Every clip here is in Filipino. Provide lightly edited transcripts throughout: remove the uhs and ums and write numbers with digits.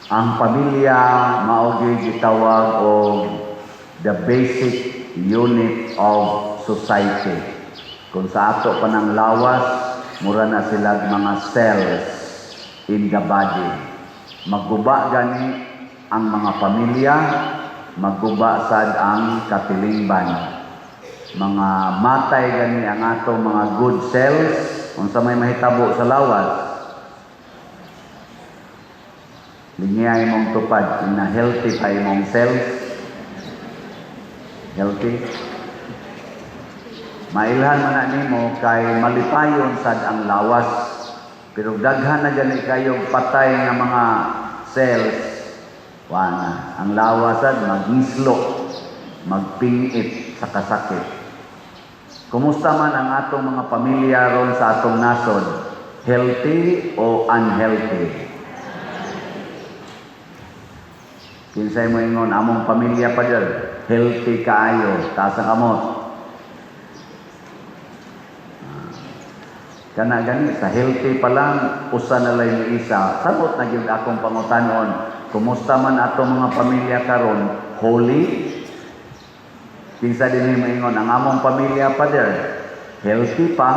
Ang pamilya mao gyud gitawag og the basic unit of society. Kung sa ato pa ng lawas, mura na sila mga cells in the body. Magguba gani ang mga pamilya, magguba sad ang katilingban. Mga matay gani ang ato mga good cells unsa may mahitabo sa lawas. Linya imong tupad, na healthy pa imong cells. Healthy. Mailhan man na nimo kay malipayon sad ang lawas. Pero daghan na gani kayo patay nga mga cells. Wana, ang lawas sad magislo, magpingit sa kasakit. Kumusta man ang atong mga pamilya ron sa atong nasod? Healthy o unhealthy? Kinsay mo ingon, among pamilya pa dyan, healthy kaayo, taas ang kamot. Kana gani, sa healthy pa lang, usa na lang yung isa. Sabot na yun akong pangutanon, kumusta man atong mga pamilya karon, holy? Kinsa din mo ingon, ang among pamilya pa dyan, healthy pa,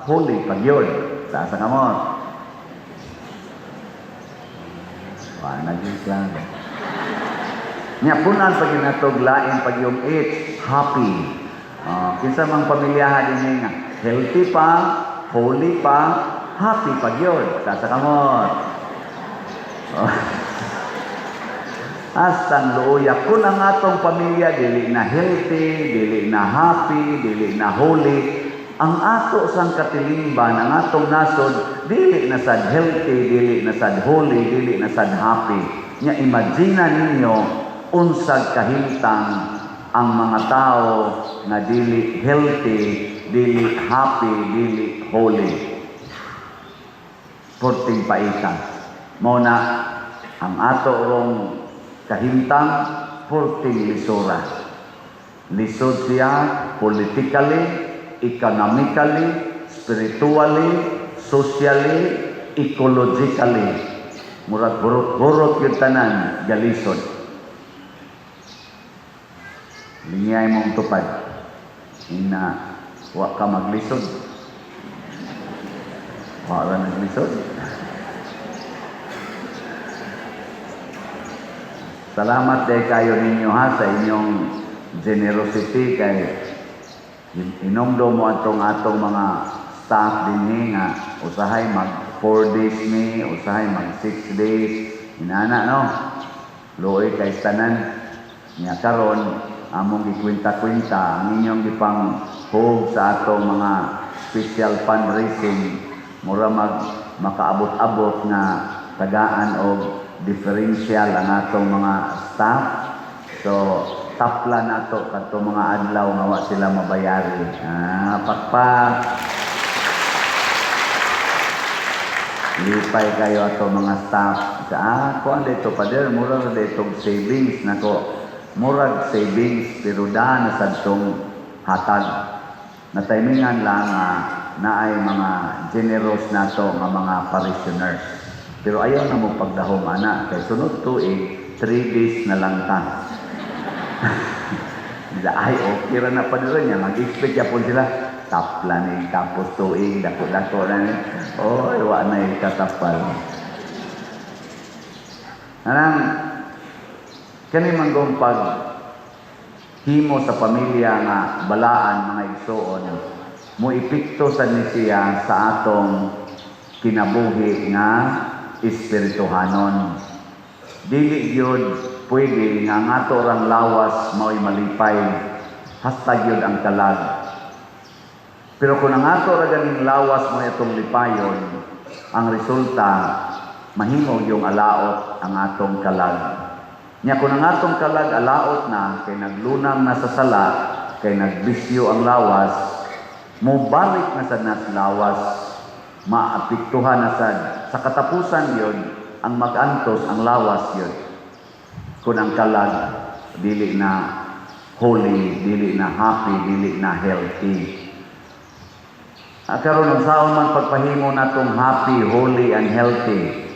holy pa yun. Taas ang kamot. Naging lang. Nya punan pag ginatog lain pag yung it's happy. Kinsa mang pamilyahan din nga healthy pa, holy pa, happy pag yun. Sa kamot. Astang luoya kun ang atong pamilya dili na healthy, dili na happy, dili na holy, ang ato sang katilingban, ang atong nasod dili na sad healthy, dili na sad holy, dili na sad happy. Nya imagine ninyo unsag kahimtang ang mga tao na dili healthy, dili happy, dili holy. Porting paitan. Mao na ang ato rong kahimtang porting lisura. Lisod siya politically, economically, spiritually, socially, ecologically. Murag burot-burot yung tanan galisod. Linyay mong tupad. Ina, wa ka maglisod. Wa ka naglisod. Salamat dahil kayo ninyo ha sa inyong generosity kay inomdo mo atong mga staff din nga usahay mag 4 days ni, usahay mag 6 days. Inana no? Luoy kay tanan. Nya karon among gikwenta-kwenta ang inyong gipang hug sa atong mga special fundraising mura makaabot-abot na tagaan og differential ang atong mga staff. So tapla nato kadto mga adlaw nga wa sila mabayari. Pakpak. Lipay kayo ato mga staff. Kuan dito pader mura na dito savings nako. Murag savings pero daan na sad tong hatag. Na timingan lang na ay mga generous nato nga mga parishioners. Pero ayaw na mo pagdahom ana kay sunod tuig 3 days na lang ta. Ay okay ra na pa rin niya mag-expect yapon sila tapla ni tapos tuig dako-dako na ni. Wa na ikatapal. Anang kani manggong pag himo sa pamilya nga balaan mga igsoon mo ipikto sa siya sa atong kinabuhi nga espirituhanon. Dili gyud pwede nga ato rang lawas mao'y malipay hasta gyud ang kalag. Pero kung ang ato ra ganing lawas mo itong lipayon, ang resulta mahimo yung alaot ang atong kalag. Nya kung ang atong kalag alaot na, kay naglunang na sa sala, kay nagbisyo ang lawas, mubalik na sa nas lawas, maapiktuhan na sad. Sa katapusan yun, ang magantos ang lawas yun. Kung ang kalag, dili na holy, dili na happy, dili na healthy. Karon ang saon man pagpahimo natong happy, holy, and healthy,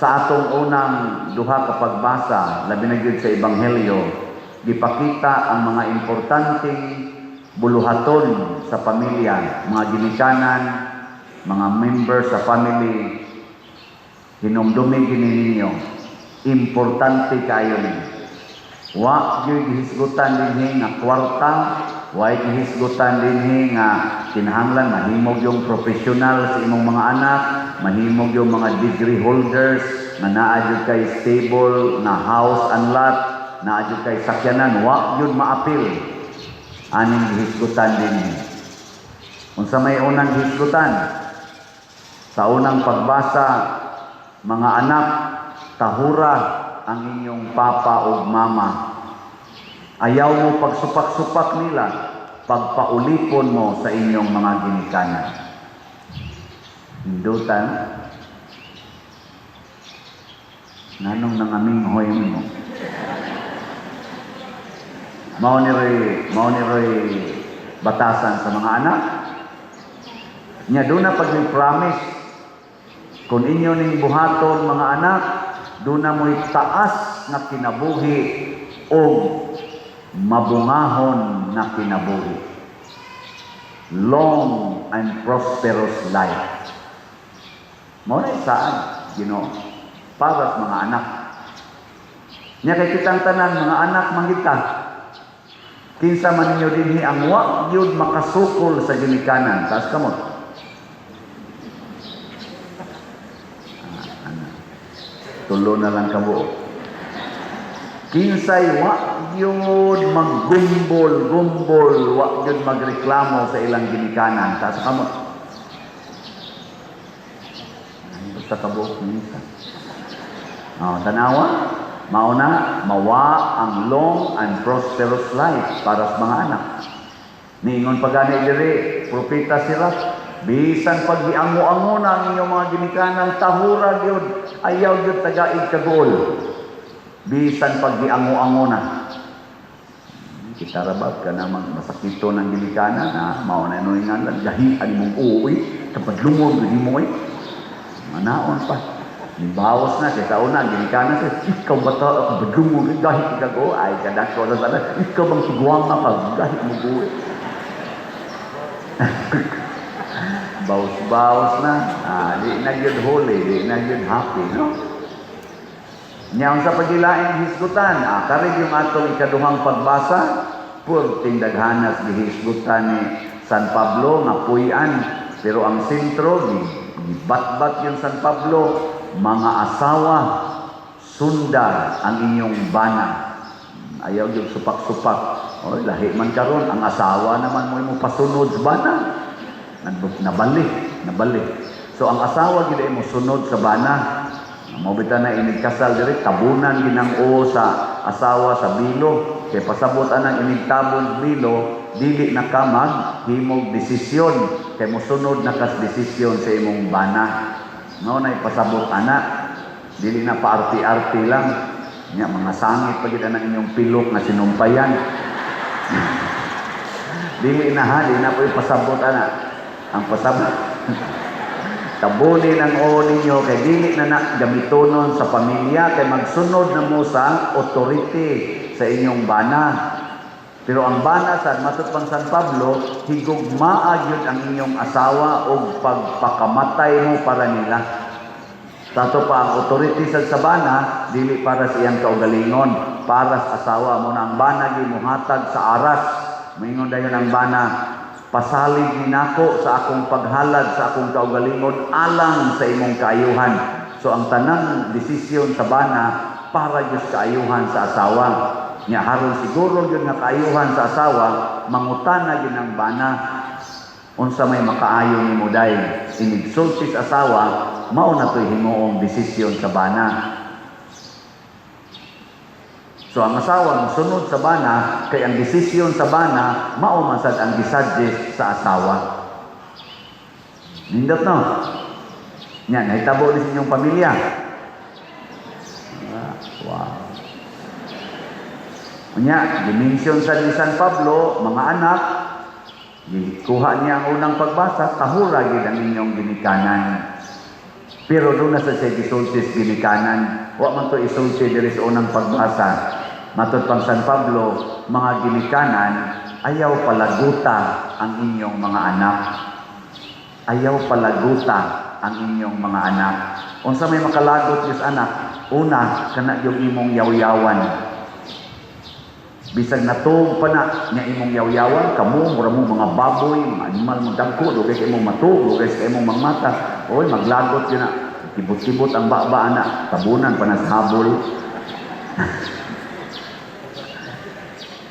sa atong unang duha ka pagbasa, labi na gyud sa ebanghelyo, gipakita ang mga importanteng buluhaton sa pamilya, mga ginikanan, mga members sa family, hinumdumi gini ninyo, importante kayo ni. Wa gyud gihisgutan dinhi nga kwarta, wa gihisgutan dinhi nga kinahanglan mahimog yung professional sa imong mga anak, mahimog yung mga degree holders nga naa gyud kay stable na house and lot, naa gyud kay sakyanan, wa gyud maapil. Aning gihisgutan dinhi. Unsa may unang gihisgutan? Sa unang pagbasa, mga anak, tahura ang inyong papa o mama. Ayaw mo pagsupak-supak nila, pagpaulipon mo sa inyong mga ginikanan. Hindutan, nanong nangaminghoy mo. Mao ni Roy batasan sa mga anak. Nya doon na pag promise kung inyo ning buhaton mga anak, doon na mo'y taas na kinabuhi o mabungahon na kinabuhi. Long and prosperous life. Mao na saan, Ginoo, para sa mga anak. Nya kay kitang tanan mga anak mangita. Kinsa man ninyo dinhi ang wa gyud makasukol sa ginikanan, taas kamot. Tulo na lang kamo. Kinsay wa gyud maggumbol, wa gyud magreklamo sa ilang ginikanan, taas kamot. Basta kabo kinsa. Tanawa. Mauna, mawa ang long and prosperous life para sa mga anak. Niingon pagani diri, propeta sila, bisan pag giango-ango na ang inyong mga ginikanan, tahura gyud, ayaw gyud tagaig kagol. Bisan pag giango-ango na. Kita rabag ka namang masakito ng ginikanan, mauna no ingan gahian mong uwi, kapag lungod gyud mo manaon pa. Bawas na siya sa una, ginikanan siya, ikaw ba ito, ako badlungo, gahit ka ko, ay kadak ko na sana, ikaw bang siguang na pag gahit mo ko. Bawas na, di na yun holy, di na yun happy, no? Nyaon sa pagilaing hisgutan, karig yung atong ikaduhang pagbasa, pur tindaghanas gihisgutan ni San Pablo, nga puyan, pero ang sentro, gibat-bat yung San Pablo, mga asawa, sunda ang inyong bana. Ayaw yung supak-supak. Oy, lahi man karon ang asawa naman mo pasunod sa bana. Nabalik. So ang asawa gid mo sunod sa bana. Mao bitaw na inigkasal diri tabunan ginang-o sa asawa sa bilo. Kay pasabot anang inigtabon bilo, dili na ka maghimog desisyon kay mosunod na kas desisyon sa imong bana. No, na ipasabot anak, dili na paarti-arti lang. Nya mga sangit pa gid ang inyong pilok na sinumpayan. Dili na po ipasabot anak. Ang pasabot. Tabunin ang o ninyo kay dili na gamitonon sa pamilya kay magsunod na mo sa authority sa inyong bana. Pero ang bana sa matud pang San Pablo, higugmaa gyud ang inyong asawa og pagpakamatay mo para nila. Tato pa ang authority sa bana, dili para sa iyang kaugalingon, para sa asawa mo na ang bana gyud mohatag sa aras. Moingon dayon ang bana, pasalig ninako sa akong paghalad sa akong kaugalingon alang sa imong kaayuhan. So ang tanang desisyon sa bana para gyud sa kaayuhan sa asawa. Nya haron siguro yun nga kaayuhan sa asawa, mangutana yun ang bana, unsa may makaayo ni mo dahil inigsulti sa asawa, mao na to'y himuong desisyon sa bana. So ang asawa mosunod sa bana, kay ang desisyon sa bana, mao man sad ang gisuggest sa asawa. Nindot no? Nya, nahitabo ni sa inyong pamilya. Wow. Unya, dimension sa ni San Pablo, mga anak, kuha niya ang unang pagbasa, tahura gid ang inyong ginikanan. Pero doon na sa siya gisultis ginikanan. Wa man to isulti diri sa unang pagbasa. Matod pang San Pablo, mga ginikanan, ayaw palaguta ang inyong mga anak. Ayaw palaguta ang inyong mga anak. Unsa may makalagot yus anak? Una, kana yung imong yawyawan. Bisag natog pa na nga imong yawyawan, kamo, mura mo mga baboy, mga animal mong dagko, lugay ka imong matug, lugay ka imong mangmata. Oy, maglagot yun na. Tibot-tibot ang baba na. Tabunan pa na sa habol.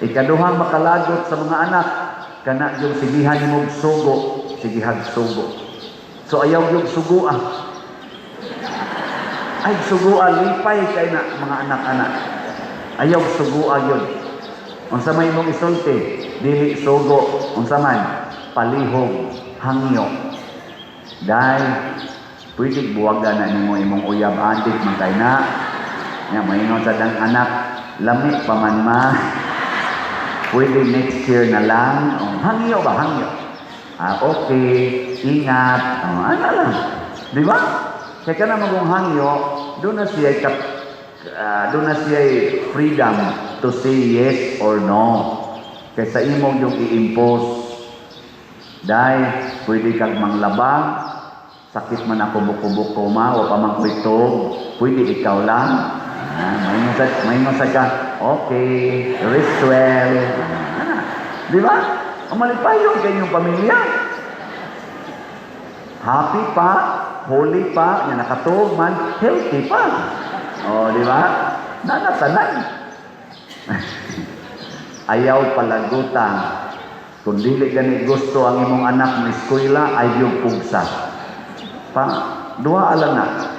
Ikaduhang makalagot sa mga anak, kana yung sigihan mo sugo, sigihag sugo. So ayaw yung sugo Ay, sugo lipay kay na mga anak-anak. Ayaw sugo yun. Unsa may mong isulti, dili sugo, unsa man palihog, hangyo. Dahil pwede buwagan na nimo imong uyab adik man kay na. Nya maingon sa dang anak, lami pa man ma. Pwede next year na lang. Hangyo ba? Hangyo. Okay, ingat. Ano lang. Di ba? Kaya ka na magong hangyo, doon na siya freedom to say yes or no. Kaysa imong yung i-impose. Dahil pwede kang manglabang, sakit man ako buko-buko ma, o pamangkwitog, pwede ikaw lang. May masag ka, okay, rest well. Di ba? Umalipayon kayo yung pamilya. Happy pa, holy pa, na nakatog man, healthy pa. O, di ba? Nanatanan. Ayaw palagutan. Kung dili gani gusto ang imong anak ni eskwela, ay yung pugsa. Duha alam na.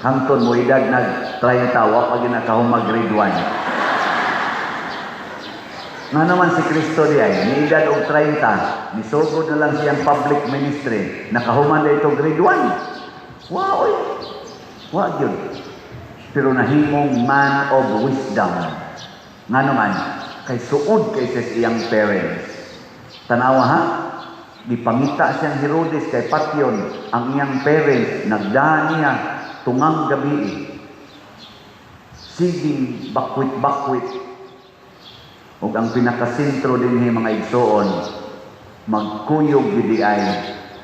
Hangtod mo edad nag-30, pag ginakahong mag-grade 1. Nga naman si Kristo di ay, ni edad og 30, nisugod na lang siyang public ministry, nakahuman na ito grade 1. Wow, wa yun. Pero nahimong man of wisdom. Nga naman, kay suod kay sa iyang parents. Tanawa ha? Gipangita siyang Herodes kay Patyon, ang iyang parents, nagdaan niya, tungang gabi. Siging bakwit-bakwit. Ug ang pinakasentro din mga igsoon, magkuyog gidi ay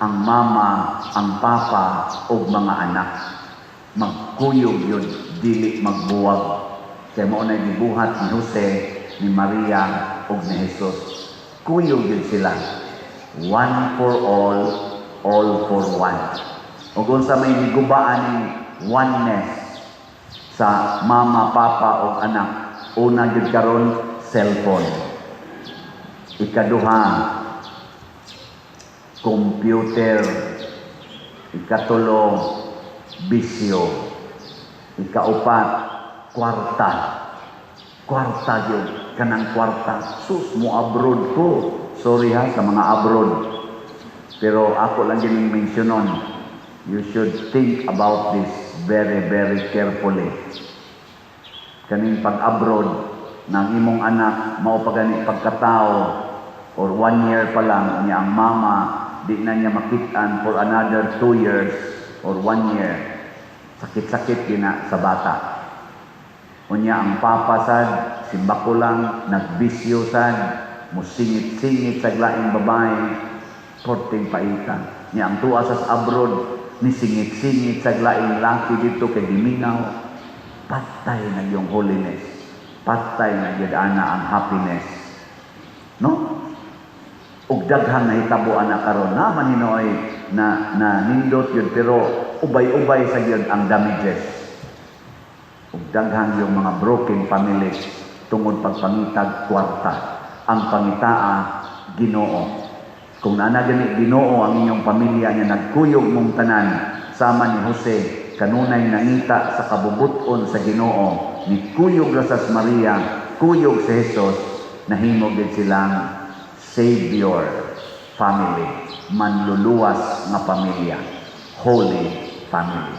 ang mama, ang papa, ug mga anak. Magkuyog yun, dili magbuwag. Kaya mo na gibuhat ni Jose, ni Maria, ug ni Jesus. Kuyog yun sila. One for all for one. Ug unsa may gigubaan ni oneness sa mama, papa, ug anak. Una gid karon cellphone. Ikaduha, computer. Ikatulo, bisyo. Ikaupat, kwarta. Kwarta yun. Kanang kwarta. Sus, mo abroad ko. Sorry ha, sa mga abroad. Pero ako lang din mentionon. You should think about this very, very carefully. Kaning pag-abroad, ng imong anak, mao pa gani pagkatao, or 1 year pa lang, niya ang mama, di na niya makitaan for another 2 years, or 1 year. Sakit-sakit din na sa bata. Unya ang papa sad, simba ko lang, nagbisyo sad, musingit-singit sa glaing babae, porting paitan. Niya ang tuwa sa abroad, ni singit-singit sa glaing laki dito kay Diminaw, patay na yung holiness. Patay na yun ang happiness. No? Ug daghang nahitabuan na karon na maninoy na nindot yun, pero ubay-ubay sa yun ang damages. Ug daghang yung mga broken families tungod pagpangitag kwarta. Ang pangitaa, Ginoo. Kung naana gani Ginoo ang inyong pamilya niya, nagkuyog mong tanan sama ni Jose, kanunay nangita sa kabubuton sa Ginoo, ni kuyog rasas Maria, kuyog si Jesus, nahimog din silang Savior family, manluluwas nga pamilya, holy family.